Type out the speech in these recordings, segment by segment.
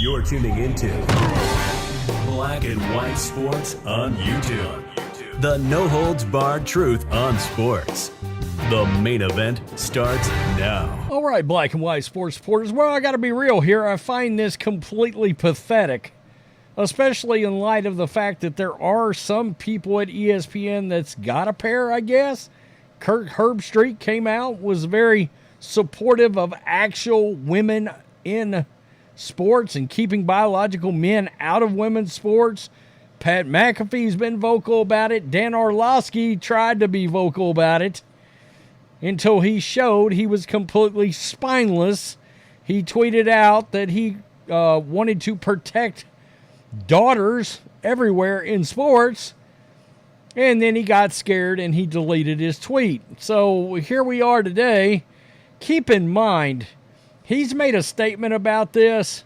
You're tuning into Black and White Sports on YouTube. The no-holds-barred truth on sports. The main event starts now. All right, Black and White Sports supporters. Well, I got to be real here. I find this completely pathetic, especially in light of the fact that there are some people at ESPN that's got a pair, I guess. Kirk Herbstreit came out, was very supportive of actual women in sports and keeping biological men out of women's sports. Pat McAfee's been vocal about it. Dan Orlovsky tried to be vocal about it until he showed he was completely spineless. He tweeted out that he wanted to protect daughters everywhere in sports, and then he got scared and he deleted his tweet. So here we are today. Keep in mind, he's made a statement about this,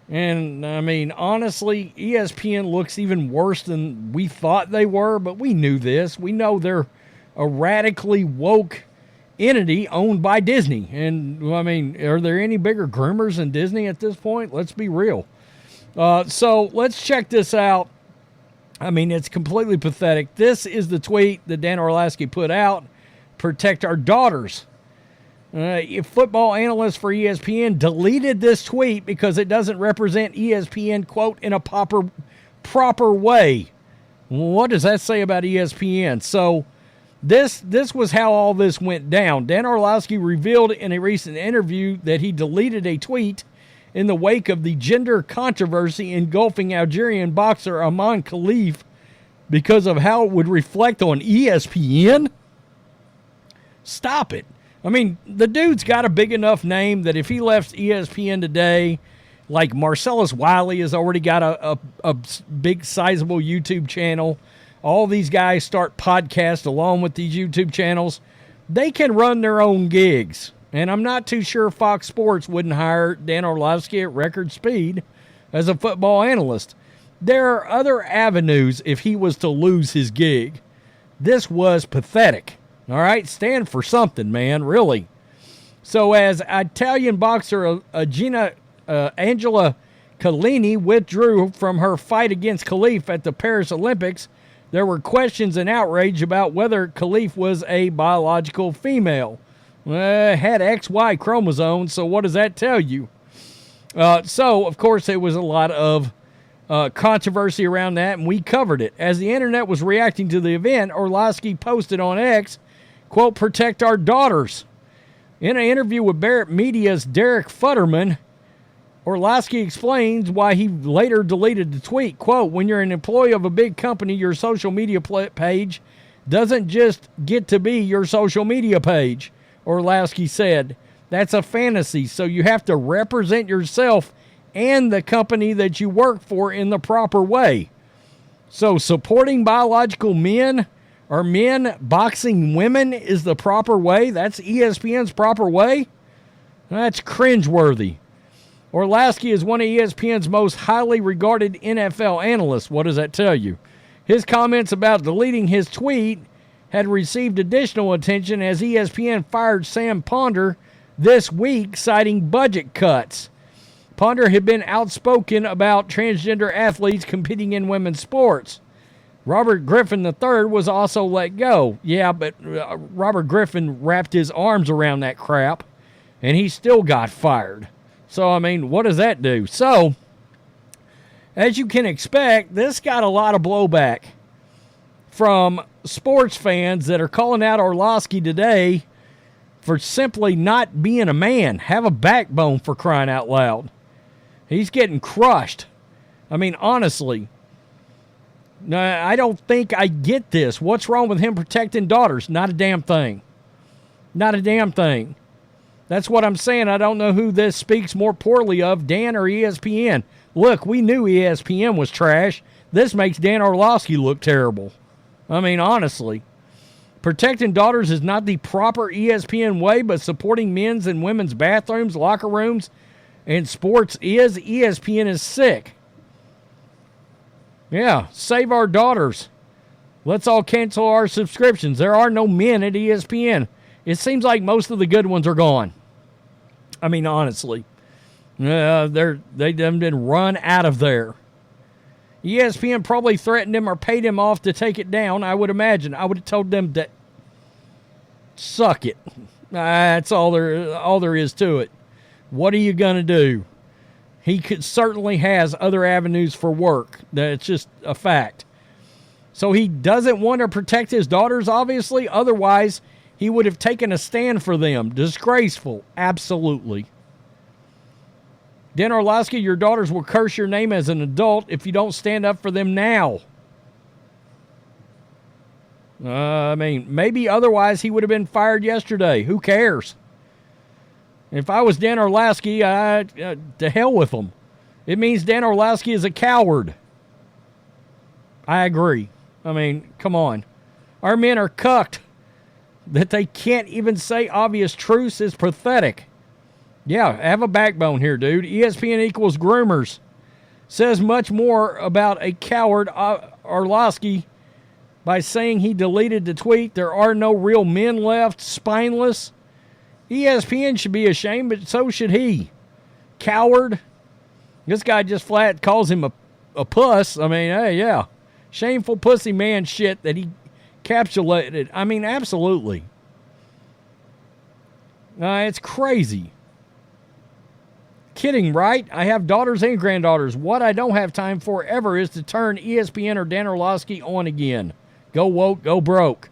and I mean, honestly, ESPN looks even worse than we thought they were, but we knew this. We know they're a radically woke entity owned by Disney, and I mean, are there any bigger groomers than Disney at this point? Let's be real. So let's check this out. I mean, it's completely pathetic. This is the tweet that Dan Orlovsky put out. Protect our daughters. A football analyst for ESPN deleted this tweet because it doesn't represent ESPN, quote, in a proper way. What does that say about ESPN? So this was how all this went down. Dan Orlovsky revealed in a recent interview that he deleted a tweet in the wake of the gender controversy engulfing Algerian boxer Aman Khalif because of how it would reflect on ESPN. Stop it. I mean, the dude's got a big enough name that if he left ESPN today, like Marcellus Wiley has already got a big, sizable YouTube channel. All these guys start podcasts along with these YouTube channels. They can run their own gigs. And I'm not too sure Fox Sports wouldn't hire Dan Orlovsky at record speed as a football analyst. There are other avenues if he was to lose his gig. This was pathetic. All right, stand for something, man, really. So as Italian boxer Angela Collini withdrew from her fight against Khalif at the Paris Olympics, there were questions and outrage about whether Khalif was a biological female. Had XY chromosomes, so what does that tell you? So, of course, there was a lot of controversy around that, and we covered it. As the internet was reacting to the event, Orlovsky posted on X, quote, protect our daughters. In an interview with Barrett Media's Derek Futterman, Orlovsky explains why he later deleted the tweet. Quote, when you're an employee of a big company, your social media page doesn't just get to be your social media page, Orlovsky said. That's a fantasy, so you have to represent yourself and the company that you work for in the proper way. So supporting biological men or men boxing women is the proper way? That's ESPN's proper way? That's cringeworthy. Orlovsky is one of ESPN's most highly regarded NFL analysts. What does that tell you? His comments about deleting his tweet had received additional attention as ESPN fired Sam Ponder this week, citing budget cuts. Ponder had been outspoken about transgender athletes competing in women's sports. Robert Griffin III was also let go. Yeah, but Robert Griffin wrapped his arms around that crap, and he still got fired. So, I mean, what does that do? So, as you can expect, this got a lot of blowback from sports fans that are calling out Orlovsky today for simply not being a man. Have a backbone, for crying out loud. He's getting crushed. I mean, honestly, I don't think I get this. What's wrong with him protecting daughters? Not a damn thing. Not a damn thing. That's what I'm saying. I don't know who this speaks more poorly of, Dan or ESPN. Look, we knew ESPN was trash. This makes Dan Orlovsky look terrible. I mean, honestly. Protecting daughters is not the proper ESPN way, but supporting men's and women's bathrooms, locker rooms, and sports is. ESPN is sick. Yeah, save our daughters. Let's all cancel our subscriptions. There are no men at ESPN. It seems like most of the good ones are gone. I mean, honestly. They done been run out of there. ESPN probably threatened him or paid him off to take it down, I would imagine. I would have told them to suck it. That's all there is to it. What are you going to do? He certainly has other avenues for work. That's just a fact. So he doesn't want to protect his daughters, obviously. Otherwise, he would have taken a stand for them. Disgraceful. Absolutely. Dan Orlovsky, your daughters will curse your name as an adult if you don't stand up for them now. Maybe otherwise he would have been fired yesterday. Who cares? If I was Dan Orlovsky, to hell with him. It means Dan Orlovsky is a coward. I agree. Come on. Our men are cucked. That they can't even say obvious truths is pathetic. Yeah, have a backbone here, dude. ESPN equals groomers. Says much more about a coward, Orlovsky, by saying he deleted the tweet. There are no real men left, spineless. ESPN should be ashamed, but so should he. Coward. This guy just flat calls him a puss. Hey, yeah. Shameful pussy man shit that he capsulated. Absolutely. It's crazy. Kidding, right? I have daughters and granddaughters. What I don't have time for ever is to turn ESPN or Dan Orlovsky on again. Go woke, go broke.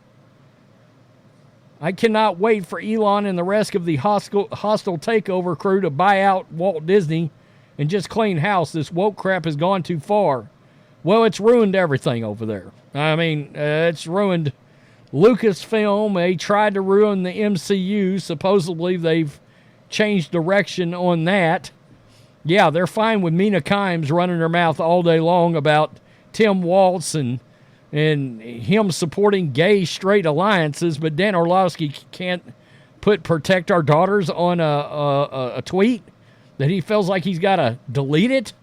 I cannot wait for Elon and the rest of the hostile takeover crew to buy out Walt Disney and just clean house. This woke crap has gone too far. Well, it's ruined everything over there. It's ruined Lucasfilm. They tried to ruin the MCU. Supposedly they've changed direction on that. Yeah, they're fine with Mina Kimes running her mouth all day long about Tim Waltz and him supporting gay straight alliances, but Dan Orlovsky can't protect our daughters on a tweet that he feels like he's got to delete it.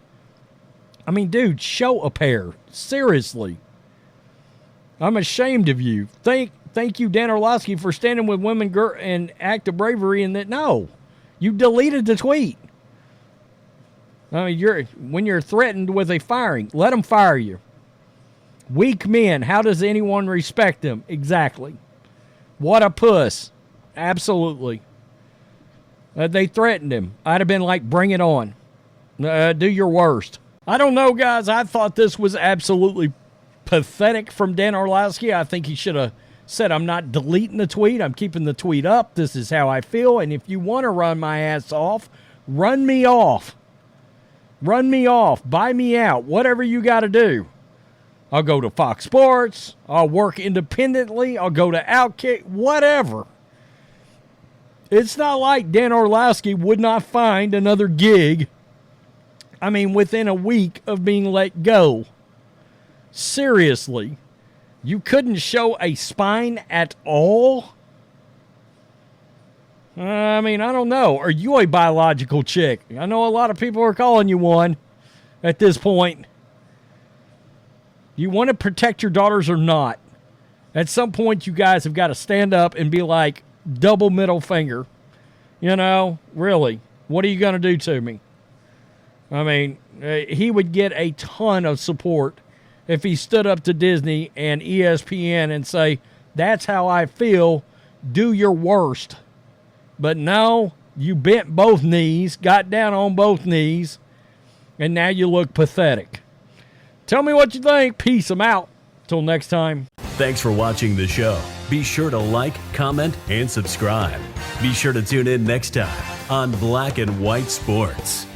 Dude, show a pair. Seriously. I'm ashamed of you. Thank you, Dan Orlovsky, for standing with women and act of bravery in that. No, you deleted the tweet. When you're threatened with a firing, let them fire you. Weak men, how does anyone respect them? Exactly. What a puss. Absolutely. They threatened him. I'd have been like, bring it on. Do your worst. I don't know, guys. I thought this was absolutely pathetic from Dan Orlovsky. I think he should have said, I'm not deleting the tweet. I'm keeping the tweet up. This is how I feel. And if you want to run my ass off, run me off. Run me off. Buy me out. Whatever you got to do. I'll go to Fox Sports. I'll work independently. I'll go to Outkick. Whatever. It's not like Dan Orlovsky would not find another gig. Within a week of being let go. Seriously. You couldn't show a spine at all? I don't know. Are you a biological chick? I know a lot of people are calling you one at this point. You want to protect your daughters or not? At some point, you guys have got to stand up and be like, double middle finger. Really, what are you going to do to me? He would get a ton of support if he stood up to Disney and ESPN and say, that's how I feel, do your worst. But no, you bent both knees, got down on both knees, and now you look pathetic. Tell me what you think. Peace. I'm out. Till next time. Thanks for watching the show. Be sure to like, comment, and subscribe. Be sure to tune in next time on Black and White Sports.